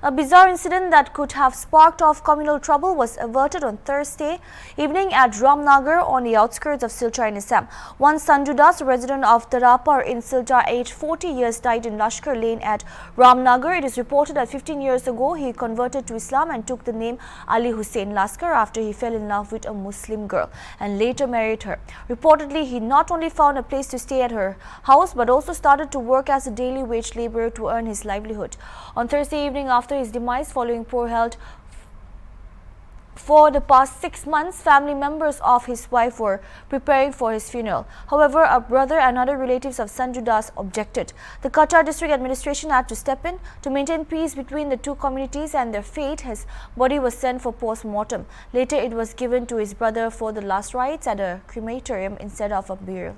A bizarre incident that could have sparked off communal trouble was averted on Thursday evening at Ramnagar on the outskirts of Silchar in Assam. One Sanju Das, a resident of Tarapar in Silchar, aged 40 years, died in Lashkar Lane at Ramnagar. It is reported that 15 years ago he converted to Islam and took the name Ali Hussein Laskar after he fell in love with a Muslim girl and later married her. Reportedly, he not only found a place to stay at her house but also started to work as a daily wage laborer to earn his livelihood. On Thursday evening, after his demise following poor health for the past 6 months, family members of his wife were preparing for his funeral. However, a brother and other relatives of Sanju Das objected. The Kachar district administration had to step in to maintain peace between the two communities and their fate. His body was sent for post-mortem. Later, it was given to his brother for the last rites at a crematorium instead of a burial.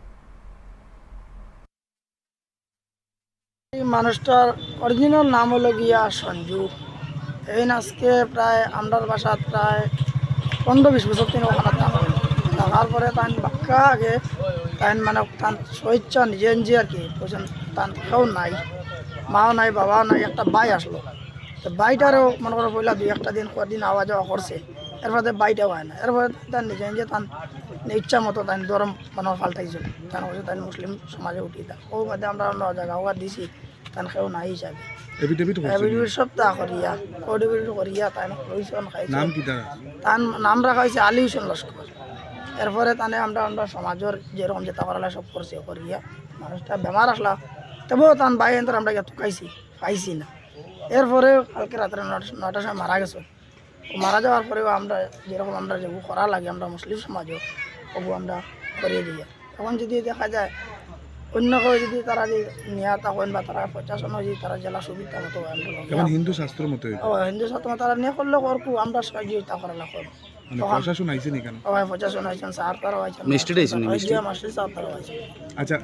মানুষটার original নাম হলো গিয়া সঞ্জু। এই আজকে প্রায় আমরার বাসাত প্রায় 15-20 বছর তিনি ওখানে থাকার পরে তান বাক্কা আগে তান মানে তান স্বেচ্ছা নিজে নিজে আর কি বলছেন তান কেউ নাই, মাও নাই, বাবাও নাই, একটা ভাই আসলো। তো ভাইটারও মনে করো পয়লা 2-1 দিন কদিন আওয়া যাওয়া করছে, এরপরে বাইটাও হয় না। এরপরে তান নিজে নিজে তান ইচ্ছা মতো তাই ধরম মানে পাল্টাইছিল। তান হচ্ছে তাই মুসলিম সমাজে উঠি তা ও বাদে আমরা অন্য জায়গা ওয়া দিছি তান কেউ নাই হিসাবে এভিডেভিট সপ্তাহ করিয়া কোডিভিট করিয়া তাই লইছন খাইছে। নাম কি তার? তার নাম রাখা হয়েছে আলী হোসেন লস্কর। এরপরে তানে আমরা সমাজের যেরকম যেটা করালা সব করছে করিয়া মানুষটা বেমার আসলা, তবুও তান ভাই এন্তর আমরা গিয়ে টুকাইছি পাইছি না। এরপরে কালকে রাত্রে 9টার সময় মারা গেছে। মারা যাওয়ার পরেও আমরা যেরকম আমরা যেগুলো করা লাগে আমরা মুসলিম সমাজও ওগুলো আমরা করিয়ে দিই। তখন যদি দেখা যায় অন্য কেউ যদি তারা যে নিয়া থাকেন বা তারা প্রশাসন যদি তারা জেলা সুবিধা মতো হিন্দু শাস্ত্র মতো হিন্দু শাস্ত্র তারা নিয়ে করলে করবো আমরা সহযোগিতা করা লাগবে। প্রশাসন আইছে নি কেন? প্রশাসন আইছেন, স্যার তারা আইছেন, মাস্টার স্যার তারা আইছেন। আচ্ছা,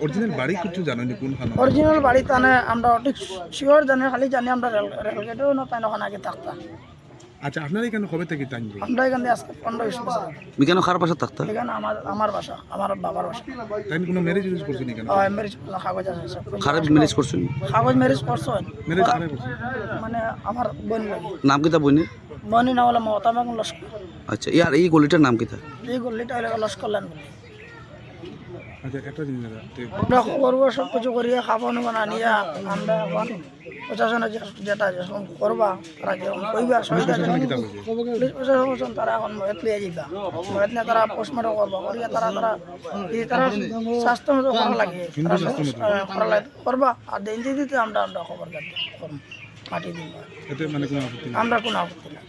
অরিজিনাল বাড়ি কিছু জানো নি কোন খান? অরিজিনাল বাড়ি তানে আমরা ঠিক শিওর জানি, খালি জানি আমরা রেলগেটেও না তাই ওখানে আগে থাকতাম। আচ্ছা, আপনারা এখানে কবে থেকে জানবো? আমরা এখানে আজকে 15-20 বছর। কেন কার বাসা থাকতা? এখানে আমার বাসা, আমার বাবার বাসা। তাই কোনো ম্যারেজ ইউজ করছেন কেন? ম্যারেজ কাগজ আছে সব। খারাপ ম্যারেজ করছেন? কাগজ ম্যারেজ করছেন ম্যারেজ কারে করছেন? মানে আমার বোন লাগে। নাম কি তা বোনের? বোনের নাম হলো মমতা বেগম লস্কর। আচ্ছা, ইয়ার এই গলিটার নাম কি তা? এই গল্লিটা হলো লস্কর ল্যান্ড বলে। আচ্ছা, একটা জিনিস আমরা করবো সব কিছু করিয়া খাবানো বানা নিয়ে আমরা এখন প্রশাসনে যেটা যখন করবা তারা যেরকম কইবা পুলিশ প্রশাসন তারা এখন মত লিয়ে যাইবা, মত নিয়ে তারা পোস্টমর্টম করবা করিয়া তারা স্বাস্থ্য মতো করা লাগে করবা। আর দিন দিতে আমরা খবর কাটবো মাটি দিব, এতে মানে কোনো আপত্তি নেই। আমরা কোনো আপত্তি না।